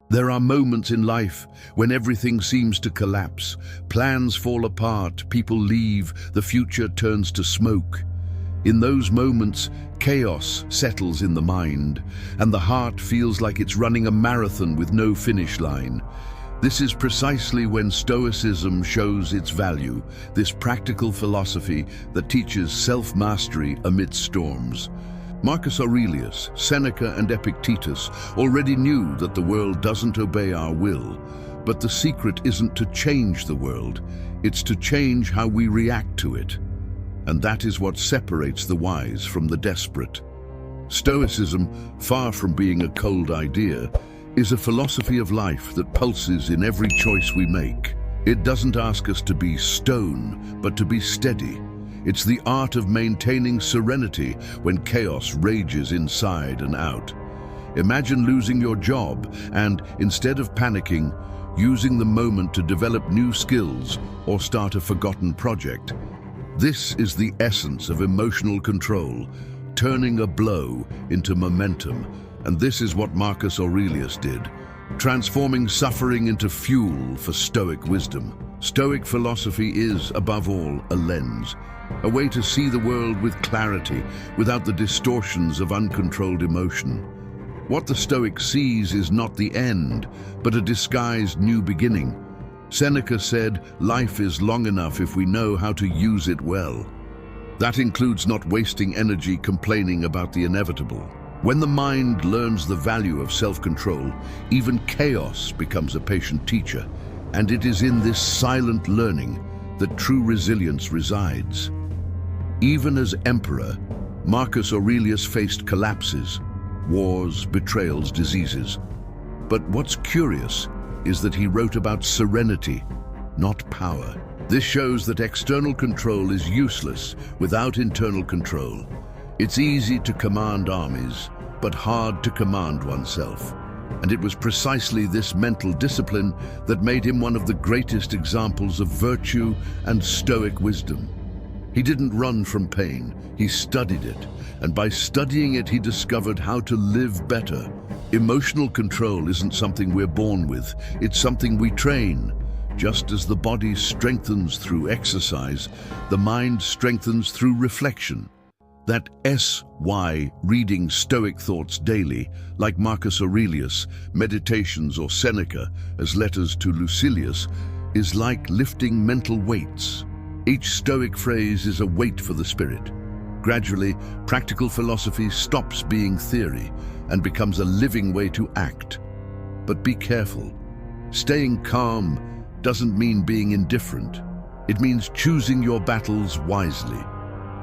There are moments in life when everything seems to collapse. Plans fall apart, people leave, the future turns to smoke. In those moments, chaos settles in the mind, and the heart feels like it's running a marathon with no finish line. This is precisely when Stoicism shows its value, this practical philosophy that teaches self-mastery amidst storms. Marcus Aurelius, Seneca, and Epictetus already knew that the world doesn't obey our will, but the secret isn't to change the world, it's to change how we react to it. And that is what separates the wise from the desperate. Stoicism, far from being a cold idea, is a philosophy of life that pulses in every choice we make. It doesn't ask us to be stone, but to be steady. It's the art of maintaining serenity when chaos rages inside and out. Imagine losing your job and, instead of panicking, using the moment to develop new skills or start a forgotten project. This is the essence of emotional control, turning a blow into momentum. And this is what Marcus Aurelius did, transforming suffering into fuel for Stoic wisdom. Stoic philosophy is, above all, a lens, a way to see the world with clarity, without the distortions of uncontrolled emotion. What the Stoic sees is not the end, but a disguised new beginning. Seneca said, "Life is long enough if we know how to use it well." That includes not wasting energy complaining about the inevitable. When the mind learns the value of self-control, even chaos becomes a patient teacher, and it is in this silent learning that true resilience resides. Even as emperor, Marcus Aurelius faced collapses, wars, betrayals, diseases. But what's curious is that he wrote about serenity, not power. This shows that external control is useless without internal control. It's easy to command armies, but hard to command oneself. And it was precisely this mental discipline that made him one of the greatest examples of virtue and Stoic wisdom. He didn't run from pain, he studied it, and by studying it he discovered how to live better. Emotional control isn't something we're born with, it's something we train. Just as the body strengthens through exercise, the mind strengthens through reflection. That S.Y. reading Stoic thoughts daily, like Marcus Aurelius, Meditations, or Seneca as letters to Lucilius, is like lifting mental weights. Each Stoic phrase is a weight for the spirit. Gradually, practical philosophy stops being theory and becomes a living way to act. But be careful. Staying calm doesn't mean being indifferent. It means choosing your battles wisely.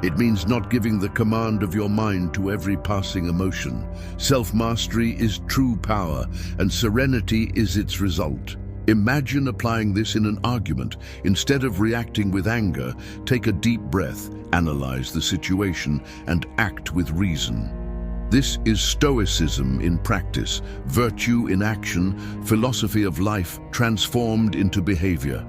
It means not giving the command of your mind to every passing emotion. Self-mastery is true power, and serenity is its result. Imagine applying this in an argument. Instead of reacting with anger, take a deep breath, analyze the situation, and act with reason. This is Stoicism in practice, virtue in action, philosophy of life transformed into behavior.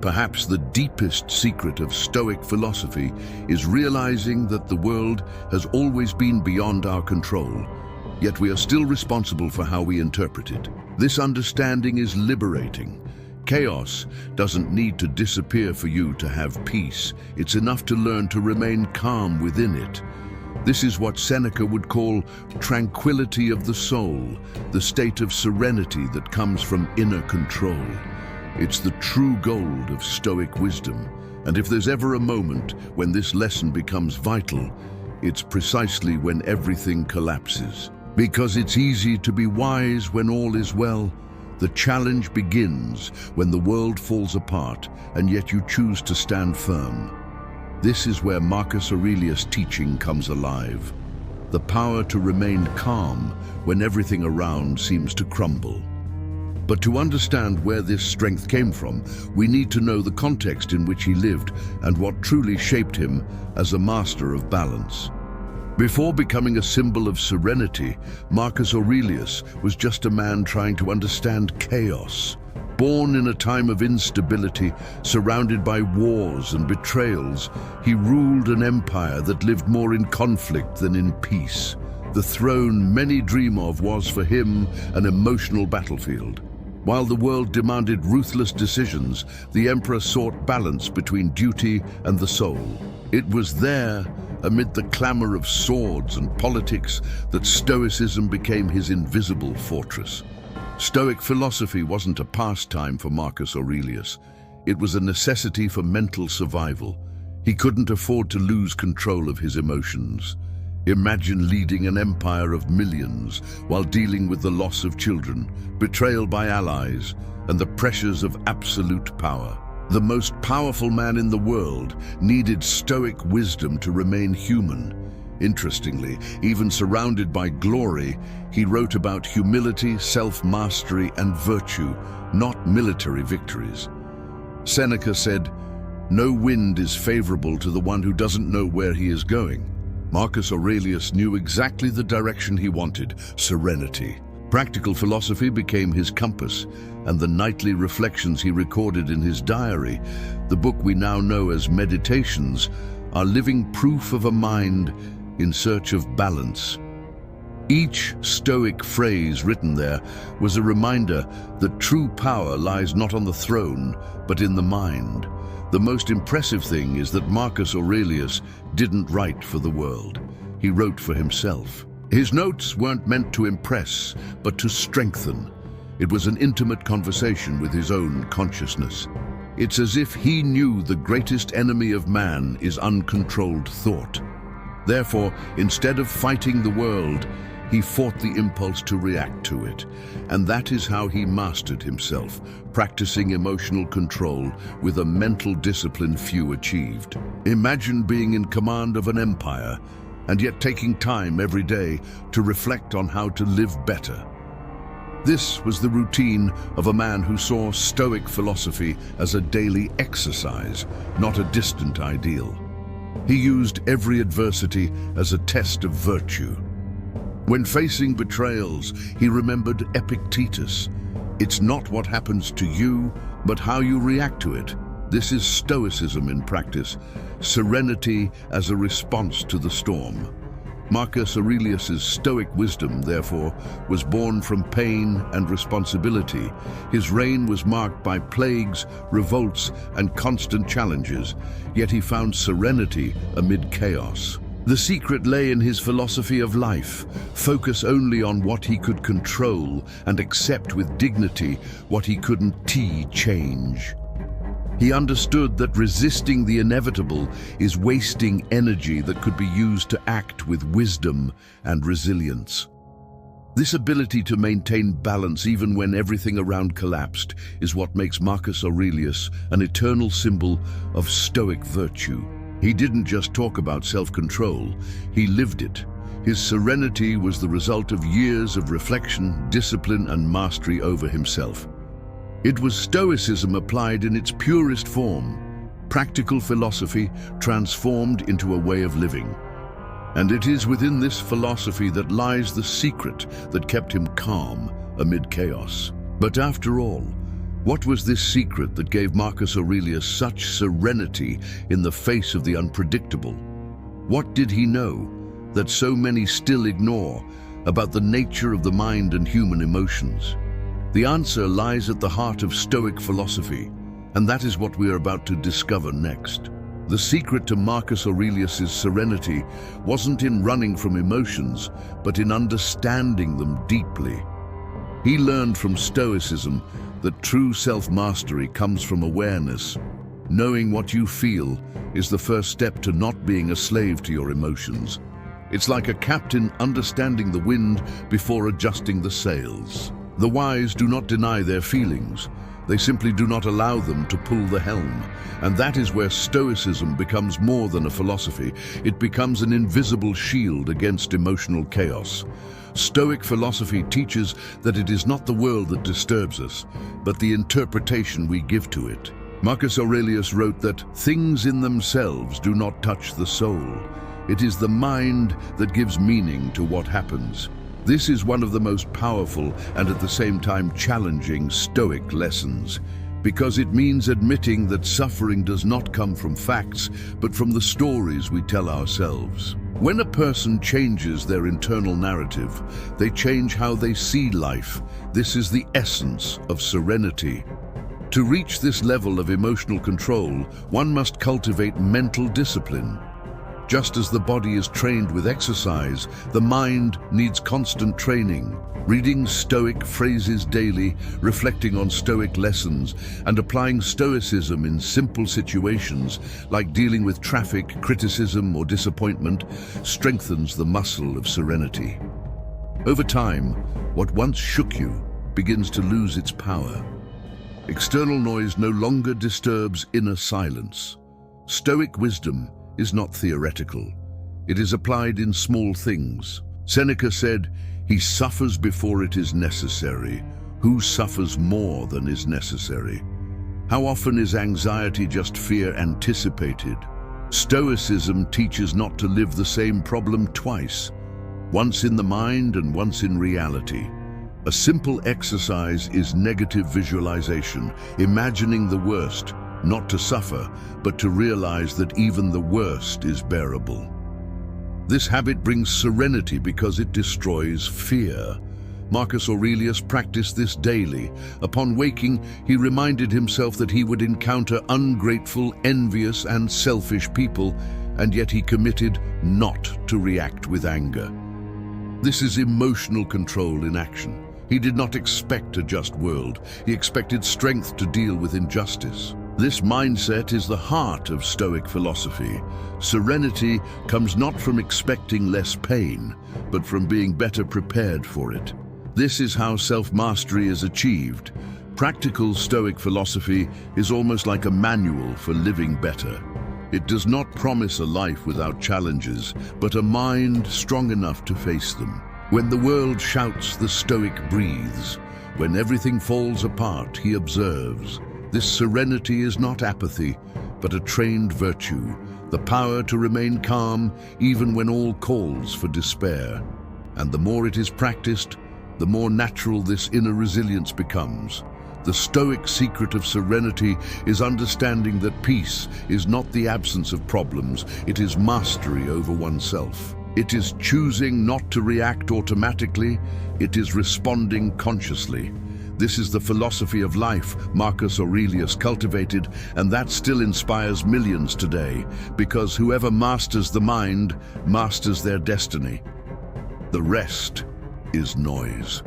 Perhaps the deepest secret of Stoic philosophy is realizing that the world has always been beyond our control, yet we are still responsible for how we interpret it. This understanding is liberating. Chaos doesn't need to disappear for you to have peace. It's enough to learn to remain calm within it. This is what Seneca would call tranquility of the soul, the state of serenity that comes from inner control. It's the true gold of Stoic wisdom, and if there's ever a moment when this lesson becomes vital, it's precisely when everything collapses. Because it's easy to be wise when all is well, the challenge begins when the world falls apart and yet you choose to stand firm. This is where Marcus Aurelius' teaching comes alive. The power to remain calm when everything around seems to crumble. But to understand where this strength came from, we need to know the context in which he lived and what truly shaped him as a master of balance. Before becoming a symbol of serenity, Marcus Aurelius was just a man trying to understand chaos. Born in a time of instability, surrounded by wars and betrayals, he ruled an empire that lived more in conflict than in peace. The throne many dream of was for him an emotional battlefield. While the world demanded ruthless decisions, the emperor sought balance between duty and the soul. It was there, amid the clamor of swords and politics, that Stoicism became his invisible fortress. Stoic philosophy wasn't a pastime for Marcus Aurelius. It was a necessity for mental survival. He couldn't afford to lose control of his emotions. Imagine leading an empire of millions while dealing with the loss of children, betrayal by allies, and the pressures of absolute power. The most powerful man in the world needed Stoic wisdom to remain human. Interestingly, even surrounded by glory, he wrote about humility, self-mastery, and virtue, not military victories. Seneca said, "No wind is favorable to the one who doesn't know where he is going." Marcus Aurelius knew exactly the direction he wanted: serenity. Practical philosophy became his compass, and the nightly reflections he recorded in his diary, the book we now know as Meditations, are living proof of a mind in search of balance. Each Stoic phrase written there was a reminder that true power lies not on the throne, but in the mind. The most impressive thing is that Marcus Aurelius didn't write for the world. He wrote for himself. His notes weren't meant to impress, but to strengthen. It was an intimate conversation with his own consciousness. It's as if he knew the greatest enemy of man is uncontrolled thought. Therefore, instead of fighting the world, he fought the impulse to react to it. And that is how he mastered himself, practicing emotional control with a mental discipline few achieved. Imagine being in command of an empire, and yet taking time every day to reflect on how to live better. This was the routine of a man who saw Stoic philosophy as a daily exercise, not a distant ideal. He used every adversity as a test of virtue. When facing betrayals, he remembered Epictetus. It's not what happens to you, but how you react to it. This is Stoicism in practice, serenity as a response to the storm. Marcus Aurelius's Stoic wisdom, therefore, was born from pain and responsibility. His reign was marked by plagues, revolts, and constant challenges, yet he found serenity amid chaos. The secret lay in his philosophy of life: focus only on what he could control and accept with dignity what he couldn't change. He understood that resisting the inevitable is wasting energy that could be used to act with wisdom and resilience. This ability to maintain balance even when everything around collapsed is what makes Marcus Aurelius an eternal symbol of Stoic virtue. He didn't just talk about self-control, he lived it. His serenity was the result of years of reflection, discipline, and mastery over himself. It was Stoicism applied in its purest form, practical philosophy transformed into a way of living. And it is within this philosophy that lies the secret that kept him calm amid chaos. But after all, what was this secret that gave Marcus Aurelius such serenity in the face of the unpredictable? What did he know that so many still ignore about the nature of the mind and human emotions? The answer lies at the heart of Stoic philosophy, and that is what we are about to discover next. The secret to Marcus Aurelius's serenity wasn't in running from emotions, but in understanding them deeply. He learned from Stoicism that true self-mastery comes from awareness. Knowing what you feel is the first step to not being a slave to your emotions. It's like a captain understanding the wind before adjusting the sails. The wise do not deny their feelings. They simply do not allow them to pull the helm. And that is where Stoicism becomes more than a philosophy. It becomes an invisible shield against emotional chaos. Stoic philosophy teaches that it is not the world that disturbs us, but the interpretation we give to it. Marcus Aurelius wrote that things in themselves do not touch the soul. It is the mind that gives meaning to what happens. This is one of the most powerful and at the same time challenging Stoic lessons, because it means admitting that suffering does not come from facts, but from the stories we tell ourselves. When a person changes their internal narrative, they change how they see life. This is the essence of serenity. To reach this level of emotional control, one must cultivate mental discipline. Just as the body is trained with exercise, the mind needs constant training. Reading Stoic phrases daily, reflecting on Stoic lessons, and applying Stoicism in simple situations, like dealing with traffic, criticism, or disappointment, strengthens the muscle of serenity. Over time, what once shook you begins to lose its power. External noise no longer disturbs inner silence. Stoic wisdom is not theoretical. It is applied in small things. Seneca said, "He suffers before it is necessary. Who suffers more than is necessary?" How often is anxiety just fear anticipated? Stoicism teaches not to live the same problem twice, once in the mind and once in reality. A simple exercise is negative visualization, imagining the worst, not to suffer, but to realize that even the worst is bearable. This habit brings serenity because it destroys fear. Marcus Aurelius practiced this daily. Upon waking, he reminded himself that he would encounter ungrateful, envious, and selfish people, and yet he committed not to react with anger. This is emotional control in action. He did not expect a just world. He expected strength to deal with injustice. This mindset is the heart of Stoic philosophy. Serenity comes not from expecting less pain, but from being better prepared for it. This is how self-mastery is achieved. Practical Stoic philosophy is almost like a manual for living better. It does not promise a life without challenges, but a mind strong enough to face them. When the world shouts, the Stoic breathes. When everything falls apart, he observes. This serenity is not apathy, but a trained virtue, the power to remain calm even when all calls for despair. And the more it is practiced, the more natural this inner resilience becomes. The Stoic secret of serenity is understanding that peace is not the absence of problems, it is mastery over oneself. It is choosing not to react automatically, it is responding consciously. This is the philosophy of life Marcus Aurelius cultivated, and that still inspires millions today, because whoever masters the mind masters their destiny. The rest is noise.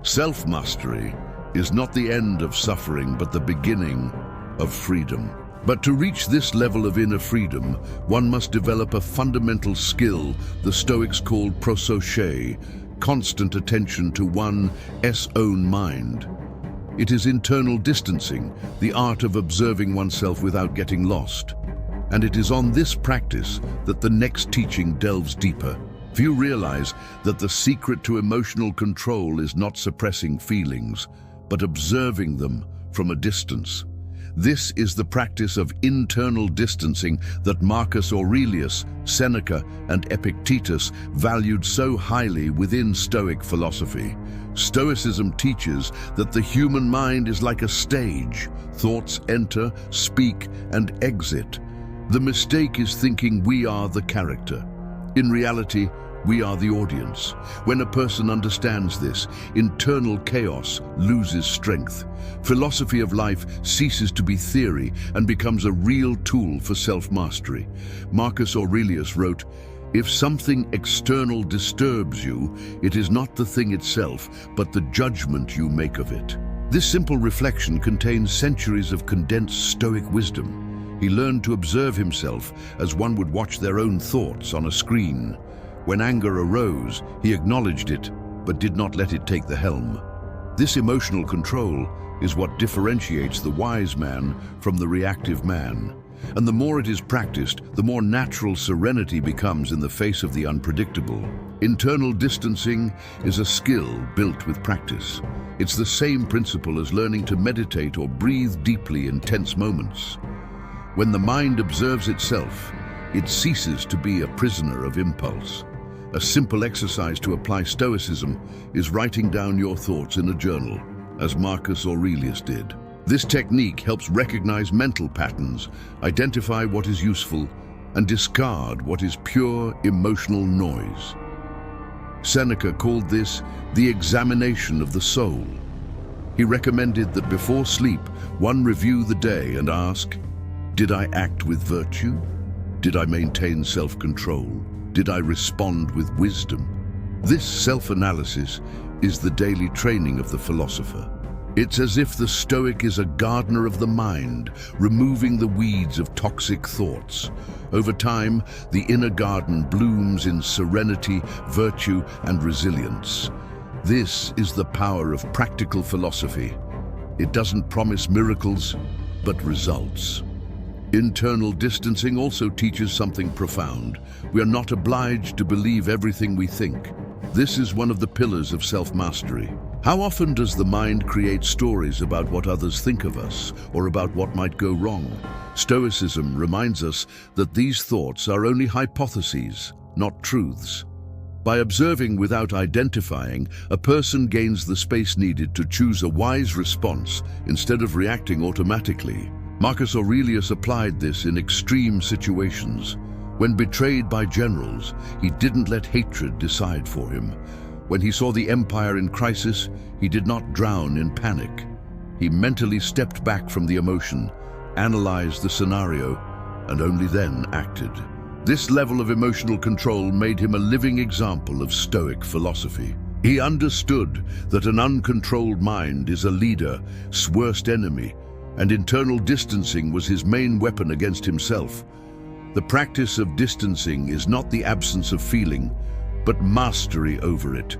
Self-mastery is not the end of suffering, but the beginning of freedom. But to reach this level of inner freedom, one must develop a fundamental skill the Stoics called prosauche, constant attention to one's own mind. It is internal distancing, the art of observing oneself without getting lost. And it is on this practice that the next teaching delves deeper. Few realize that the secret to emotional control is not suppressing feelings, but observing them from a distance. This is the practice of internal distancing that Marcus Aurelius, Seneca, and Epictetus valued so highly within Stoic philosophy. Stoicism teaches that the human mind is like a stage. Thoughts enter, speak, and exit. The mistake is thinking we are the character. In reality, we are the audience. When a person understands this, internal chaos loses strength. Philosophy of life ceases to be theory and becomes a real tool for self-mastery. Marcus Aurelius wrote, "If something external disturbs you, it is not the thing itself, but the judgment you make of it." This simple reflection contains centuries of condensed Stoic wisdom. He learned to observe himself as one would watch their own thoughts on a screen. When anger arose, he acknowledged it, but did not let it take the helm. This emotional control is what differentiates the wise man from the reactive man. And the more it is practiced, the more natural serenity becomes in the face of the unpredictable. Internal distancing is a skill built with practice. It's the same principle as learning to meditate or breathe deeply in tense moments. When the mind observes itself, it ceases to be a prisoner of impulse. A simple exercise to apply Stoicism is writing down your thoughts in a journal, as Marcus Aurelius did. This technique helps recognize mental patterns, identify what is useful, and discard what is pure emotional noise. Seneca called this the examination of the soul. He recommended that before sleep, one review the day and ask, did I act with virtue? Did I maintain self-control? Did I respond with wisdom? This self-analysis is the daily training of the philosopher. It's as if the Stoic is a gardener of the mind, removing the weeds of toxic thoughts. Over time, the inner garden blooms in serenity, virtue, and resilience. This is the power of practical philosophy. It doesn't promise miracles, but results. Internal distancing also teaches something profound. We are not obliged to believe everything we think. This is one of the pillars of self-mastery. How often does the mind create stories about what others think of us, or about what might go wrong? Stoicism reminds us that these thoughts are only hypotheses, not truths. By observing without identifying, a person gains the space needed to choose a wise response instead of reacting automatically. Marcus Aurelius applied this in extreme situations. When betrayed by generals, he didn't let hatred decide for him. When he saw the empire in crisis, he did not drown in panic. He mentally stepped back from the emotion, analyzed the scenario, and only then acted. This level of emotional control made him a living example of Stoic philosophy. He understood that an uncontrolled mind is a leader's worst enemy, and internal distancing was his main weapon against himself. The practice of distancing is not the absence of feeling, but mastery over it.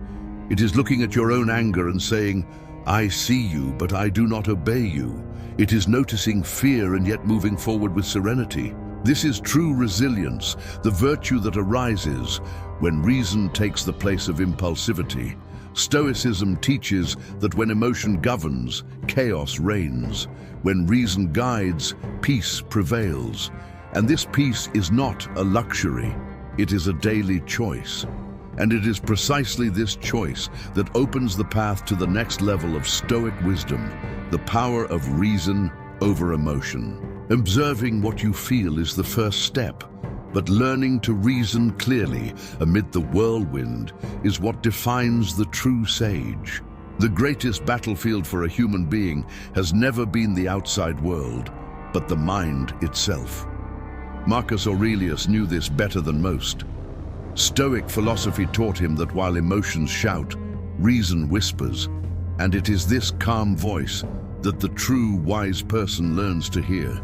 It is looking at your own anger and saying, I see you, but I do not obey you. It is noticing fear and yet moving forward with serenity. This is true resilience, the virtue that arises when reason takes the place of impulsivity. Stoicism teaches that when emotion governs, chaos reigns. When reason guides, peace prevails. And this peace is not a luxury, it is a daily choice. And it is precisely this choice that opens the path to the next level of Stoic wisdom, the power of reason over emotion. Observing what you feel is the first step, but learning to reason clearly amid the whirlwind is what defines the true sage. The greatest battlefield for a human being has never been the outside world, but the mind itself. Marcus Aurelius knew this better than most. Stoic philosophy taught him that while emotions shout, reason whispers, and it is this calm voice that the true wise person learns to hear.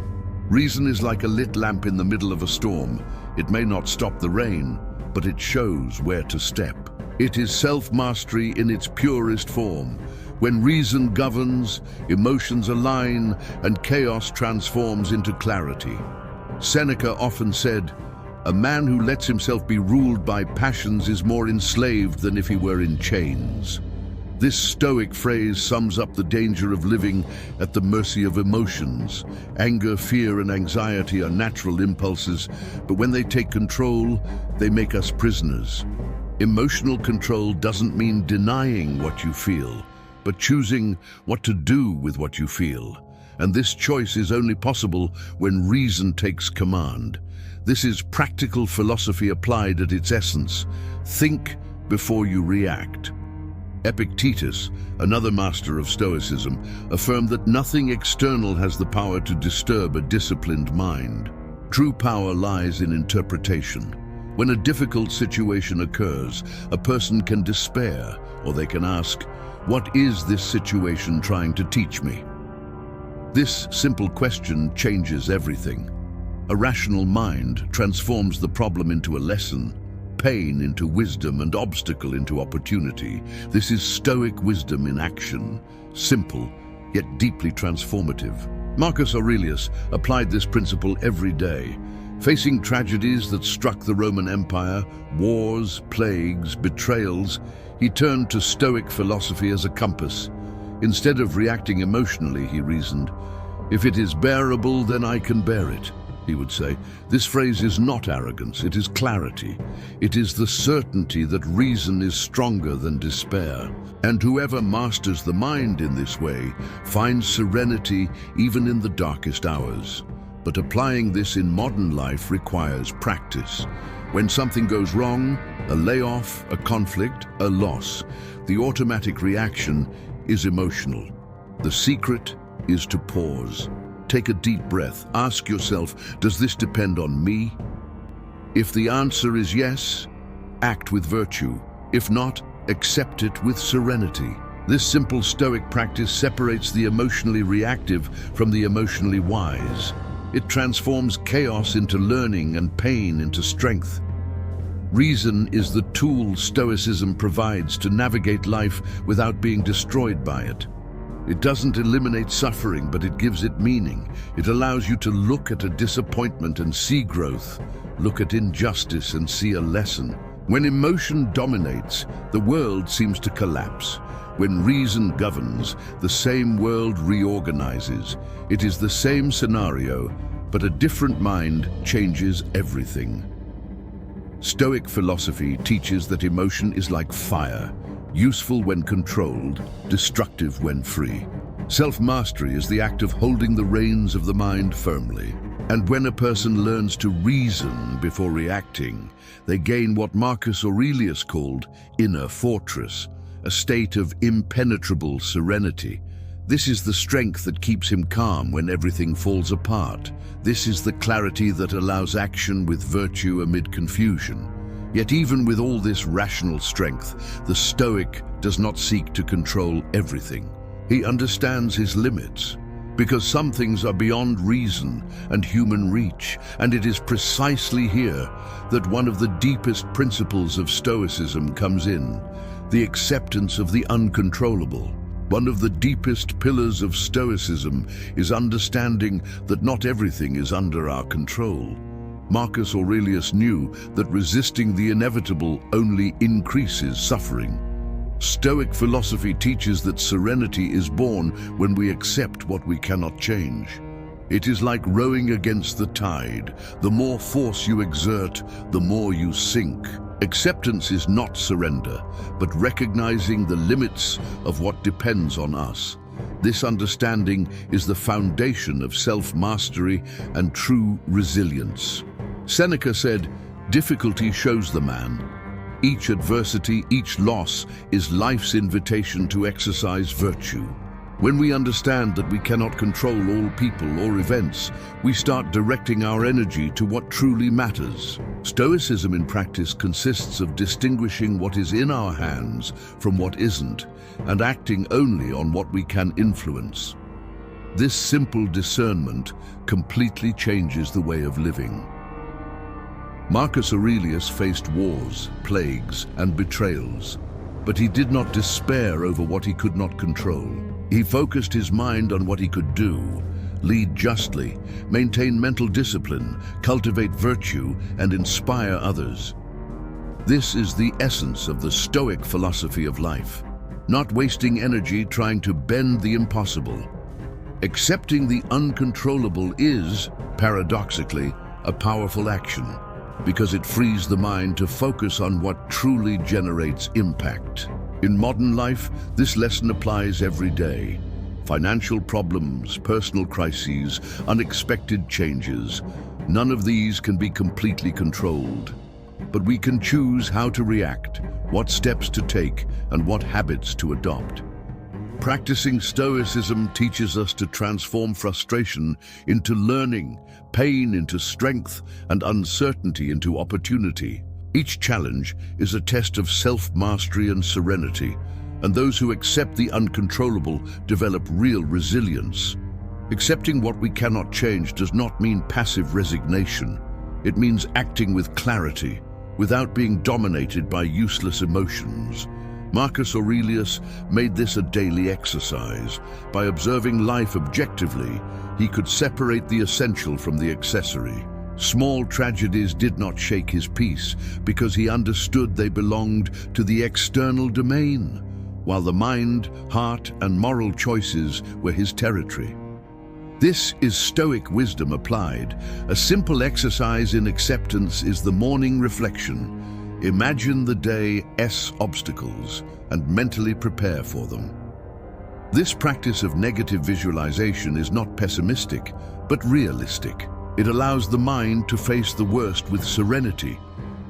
Reason is like a lit lamp in the middle of a storm. It may not stop the rain, but it shows where to step. It is self-mastery in its purest form. When reason governs, emotions align, and chaos transforms into clarity. Seneca often said, a man who lets himself be ruled by passions is more enslaved than if he were in chains. This Stoic phrase sums up the danger of living at the mercy of emotions. Anger, fear, and anxiety are natural impulses, but when they take control, they make us prisoners. Emotional control doesn't mean denying what you feel, but choosing what to do with what you feel. And this choice is only possible when reason takes command. This is practical philosophy applied at its essence. Think before you react. Epictetus, another master of Stoicism, affirmed that nothing external has the power to disturb a disciplined mind. True power lies in interpretation. When a difficult situation occurs, a person can despair, or they can ask, what is this situation trying to teach me? This simple question changes everything. A rational mind transforms the problem into a lesson, pain into wisdom, and obstacle into opportunity. This is Stoic wisdom in action, simple, yet deeply transformative. Marcus Aurelius applied this principle every day. Facing tragedies that struck the Roman Empire, wars, plagues, betrayals, he turned to Stoic philosophy as a compass. Instead of reacting emotionally, he reasoned, if it is bearable, then I can bear it, he would say. This phrase is not arrogance, it is clarity. It is the certainty that reason is stronger than despair. And whoever masters the mind in this way finds serenity even in the darkest hours. but applying this in modern life requires practice. When something goes wrong, a layoff, a conflict, a loss, the automatic reaction is emotional. The secret is to pause. Take a deep breath. Ask yourself, does this depend on me? If the answer is yes, act with virtue. If not, accept it with serenity. This simple Stoic practice separates the emotionally reactive from the emotionally wise. It transforms chaos into learning and pain into strength. Reason is the tool Stoicism provides to navigate life without being destroyed by it. It doesn't eliminate suffering, but it gives it meaning. It allows you to look at a disappointment and see growth, look at injustice and see a lesson. When emotion dominates, the world seems to collapse. When reason governs, the same world reorganizes. It is the same scenario, but a different mind changes everything. Stoic philosophy teaches that emotion is like fire, useful when controlled, destructive when free. Self-mastery is the act of holding the reins of the mind firmly. And when a person learns to reason before reacting, they gain what Marcus Aurelius called inner fortress, a state of impenetrable serenity. This is the strength that keeps him calm when everything falls apart. This is the clarity that allows action with virtue amid confusion. Yet even with all this rational strength, the Stoic does not seek to control everything. He understands his limits, because some things are beyond reason and human reach, and it is precisely here that one of the deepest principles of Stoicism comes in, the acceptance of the uncontrollable. One of the deepest pillars of Stoicism is understanding that not everything is under our control. Marcus Aurelius knew that resisting the inevitable only increases suffering. Stoic philosophy teaches that serenity is born when we accept what we cannot change. It is like rowing against the tide. The more force you exert, the more you sink. Acceptance is not surrender, but recognizing the limits of what depends on us. This understanding is the foundation of self-mastery and true resilience. Seneca said, "Difficulty shows the man. Each adversity, each loss is life's invitation to exercise virtue." When we understand that we cannot control all people or events, we start directing our energy to what truly matters. Stoicism in practice consists of distinguishing what is in our hands from what isn't, and acting only on what we can influence. This simple discernment completely changes the way of living. Marcus Aurelius faced wars, plagues, and betrayals, but he did not despair over what he could not control. He focused his mind on what he could do: lead justly, maintain mental discipline, cultivate virtue, and inspire others. This is the essence of the Stoic philosophy of life. Not wasting energy trying to bend the impossible. Accepting the uncontrollable is, paradoxically, a powerful action, because it frees the mind to focus on what truly generates impact. In modern life, this lesson applies every day. Financial problems, personal crises, unexpected changes, none of these can be completely controlled. But we can choose how to react, what steps to take, and what habits to adopt. Practicing Stoicism teaches us to transform frustration into learning, pain into strength, and uncertainty into opportunity. Each challenge is a test of self-mastery and serenity, and those who accept the uncontrollable develop real resilience. Accepting what we cannot change does not mean passive resignation. It means acting with clarity, without being dominated by useless emotions. Marcus Aurelius made this a daily exercise. By observing life objectively, he could separate the essential from the accessory. Small tragedies did not shake his peace because he understood they belonged to the external domain, while the mind, heart, and moral choices were his territory. This is Stoic wisdom applied. A simple exercise in acceptance is the morning reflection. Imagine the day's obstacles and mentally prepare for them. This practice of negative visualization is not pessimistic, but realistic. It allows the mind to face the worst with serenity,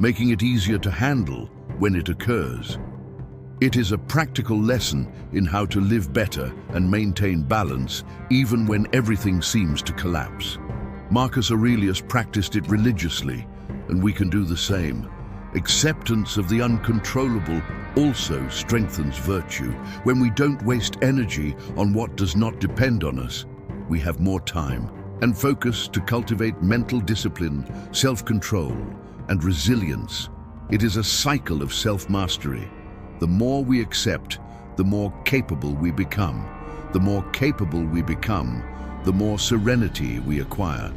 making it easier to handle when it occurs. It is a practical lesson in how to live better and maintain balance even when everything seems to collapse. Marcus Aurelius practiced it religiously, and we can do the same. Acceptance of the uncontrollable also strengthens virtue. When we don't waste energy on what does not depend on us, we have more time and focus to cultivate mental discipline, self-control, and resilience. It is a cycle of self-mastery. The more we accept, the more capable we become. The more capable we become, the more serenity we acquire.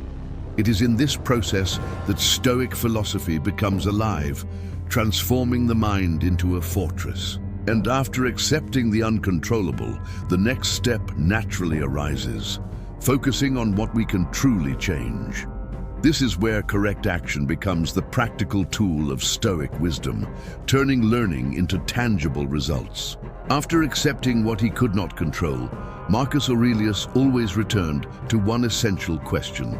It is in this process that Stoic philosophy becomes alive, transforming the mind into a fortress. And after accepting the uncontrollable, the next step naturally arises, focusing on what we can truly change. This is where correct action becomes the practical tool of Stoic wisdom, turning learning into tangible results. After accepting what he could not control, Marcus Aurelius always returned to one essential question: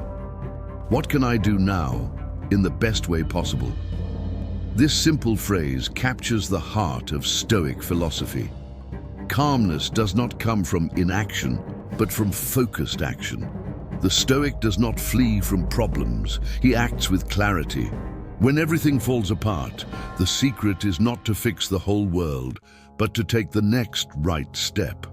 what can I do now in the best way possible? This simple phrase captures the heart of Stoic philosophy. Calmness does not come from inaction, but from focused action. The Stoic does not flee from problems, he acts with clarity. When everything falls apart, the secret is not to fix the whole world, but to take the next right step.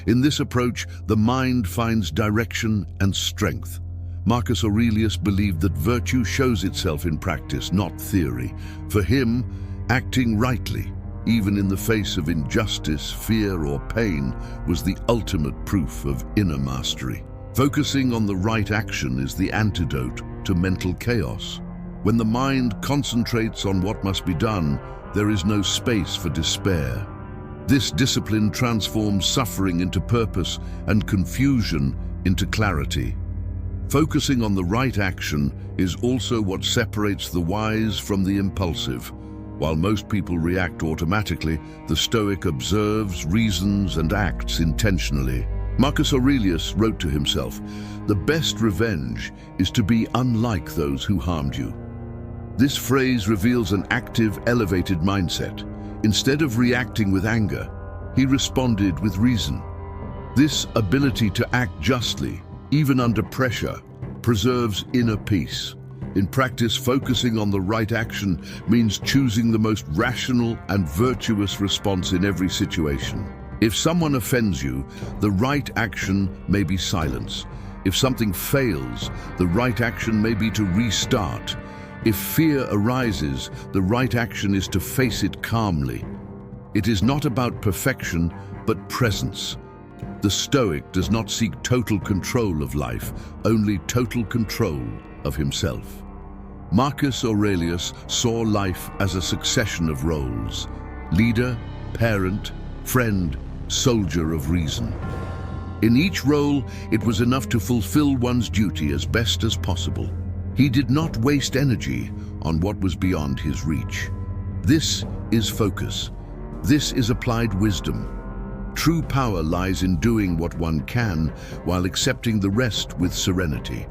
In this approach, the mind finds direction and strength. Marcus Aurelius believed that virtue shows itself in practice, not theory. For him, acting rightly, even in the face of injustice, fear, or pain, was the ultimate proof of inner mastery. Focusing on the right action is the antidote to mental chaos. When the mind concentrates on what must be done, there is no space for despair. This discipline transforms suffering into purpose and confusion into clarity. Focusing on the right action is also what separates the wise from the impulsive. While most people react automatically, the Stoic observes, reasons, and acts intentionally. Marcus Aurelius wrote to himself, "The best revenge is to be unlike those who harmed you." This phrase reveals an active, elevated mindset. Instead of reacting with anger, he responded with reason. This ability to act justly, even under pressure, preserves inner peace. In practice, focusing on the right action means choosing the most rational and virtuous response in every situation. If someone offends you, the right action may be silence. If something fails, the right action may be to restart. If fear arises, the right action is to face it calmly. It is not about perfection, but presence. The Stoic does not seek total control of life, only total control of himself. Marcus Aurelius saw life as a succession of roles: leader, parent, friend, soldier of reason. In each role, it was enough to fulfill one's duty as best as possible. He did not waste energy on what was beyond his reach. This is focus. This is applied wisdom. True power lies in doing what one can while accepting the rest with serenity.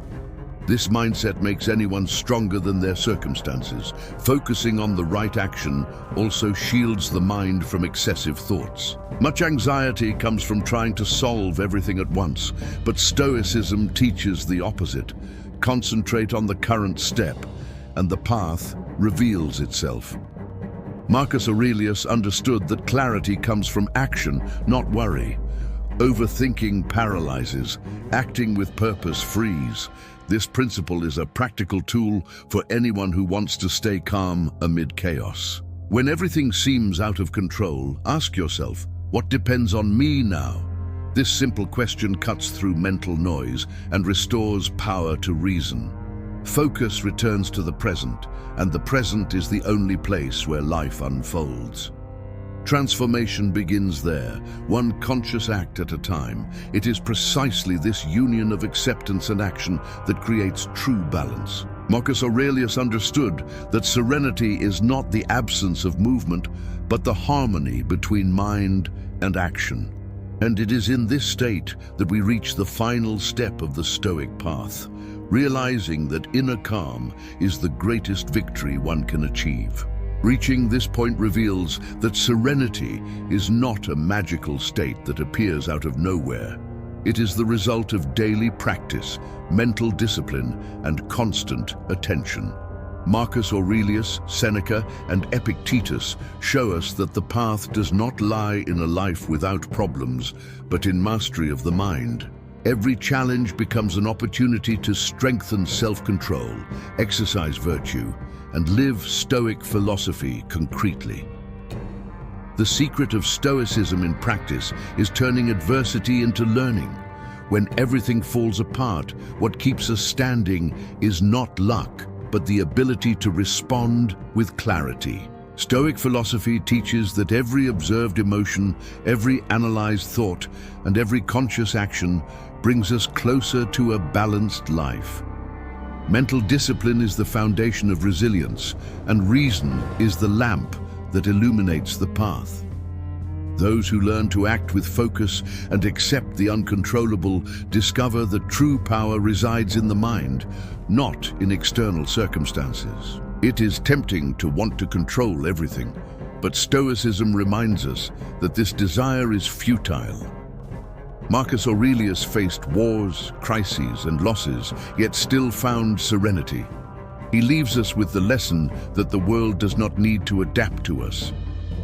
This mindset makes anyone stronger than their circumstances. Focusing on the right action also shields the mind from excessive thoughts. Much anxiety comes from trying to solve everything at once, but Stoicism teaches the opposite. Concentrate on the current step, and the path reveals itself. Marcus Aurelius understood that clarity comes from action, not worry. Overthinking paralyzes, acting with purpose frees. This principle is a practical tool for anyone who wants to stay calm amid chaos. When everything seems out of control, ask yourself, what depends on me now? This simple question cuts through mental noise and restores power to reason. Focus returns to the present, and the present is the only place where life unfolds. Transformation begins there, one conscious act at a time. It is precisely this union of acceptance and action that creates true balance. Marcus Aurelius understood that serenity is not the absence of movement, but the harmony between mind and action. And it is in this state that we reach the final step of the Stoic path: realizing that inner calm is the greatest victory one can achieve. Reaching this point reveals that serenity is not a magical state that appears out of nowhere. It is the result of daily practice, mental discipline, and constant attention. Marcus Aurelius, Seneca, and Epictetus show us that the path does not lie in a life without problems, but in mastery of the mind. Every challenge becomes an opportunity to strengthen self-control, exercise virtue, and live Stoic philosophy concretely. The secret of Stoicism in practice is turning adversity into learning. When everything falls apart, what keeps us standing is not luck, but the ability to respond with clarity. Stoic philosophy teaches that every observed emotion, every analyzed thought, and every conscious action brings us closer to a balanced life. Mental discipline is the foundation of resilience, and reason is the lamp that illuminates the path. Those who learn to act with focus and accept the uncontrollable discover that true power resides in the mind, not in external circumstances. It is tempting to want to control everything, but Stoicism reminds us that this desire is futile. Marcus Aurelius faced wars, crises, and losses, yet still found serenity. He leaves us with the lesson that the world does not need to adapt to us.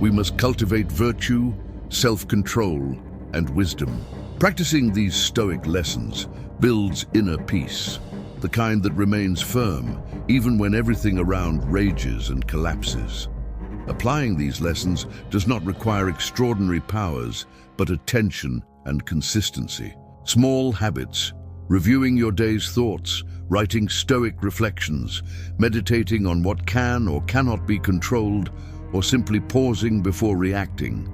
We must cultivate virtue, self-control, and wisdom. Practicing these Stoic lessons builds inner peace, the kind that remains firm even when everything around rages and collapses. Applying these lessons does not require extraordinary powers, but attention and consistency. Small habits, reviewing your day's thoughts, writing Stoic reflections, meditating on what can or cannot be controlled, or simply pausing before reacting,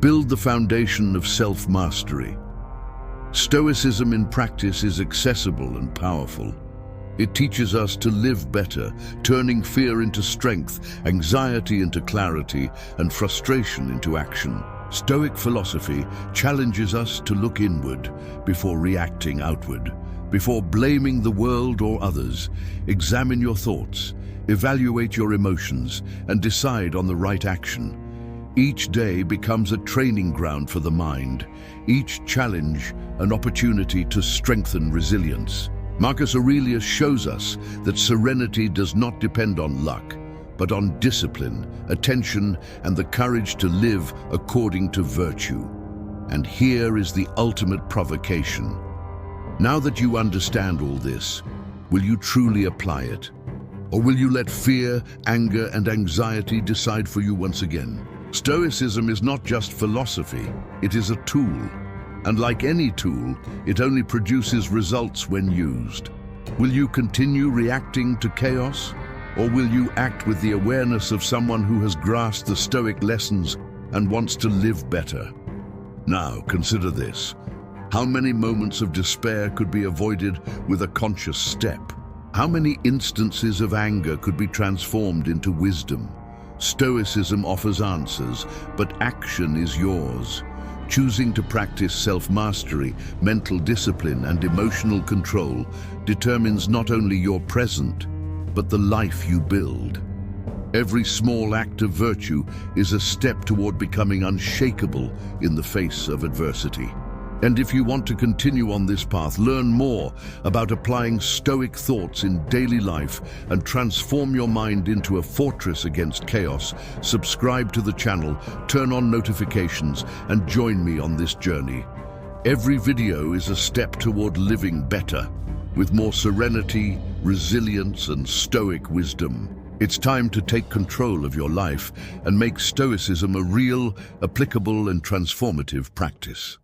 build the foundation of self-mastery. Stoicism in practice is accessible and powerful. It teaches us to live better, turning fear into strength, anxiety into clarity, and frustration into action. Stoic philosophy challenges us to look inward before reacting outward. Before blaming the world or others, examine your thoughts, evaluate your emotions, and decide on the right action. Each day becomes a training ground for the mind, each challenge an opportunity to strengthen resilience. Marcus Aurelius shows us that serenity does not depend on luck, but on discipline, attention, and the courage to live according to virtue. And here is the ultimate provocation. Now that you understand all this, will you truly apply it? Or will you let fear, anger, and anxiety decide for you once again? Stoicism is not just philosophy, it is a tool. And like any tool, it only produces results when used. Will you continue reacting to chaos? Or will you act with the awareness of someone who has grasped the Stoic lessons and wants to live better? Now, consider this. How many moments of despair could be avoided with a conscious step? How many instances of anger could be transformed into wisdom? Stoicism offers answers, but action is yours. Choosing to practice self-mastery, mental discipline, and emotional control determines not only your present, but the life you build. Every small act of virtue is a step toward becoming unshakable in the face of adversity. And if you want to continue on this path, learn more about applying Stoic thoughts in daily life and transform your mind into a fortress against chaos, subscribe to the channel, turn on notifications, and join me on this journey. Every video is a step toward living better, with more serenity, resilience, and Stoic wisdom. It's time to take control of your life and make Stoicism a real, applicable, and transformative practice.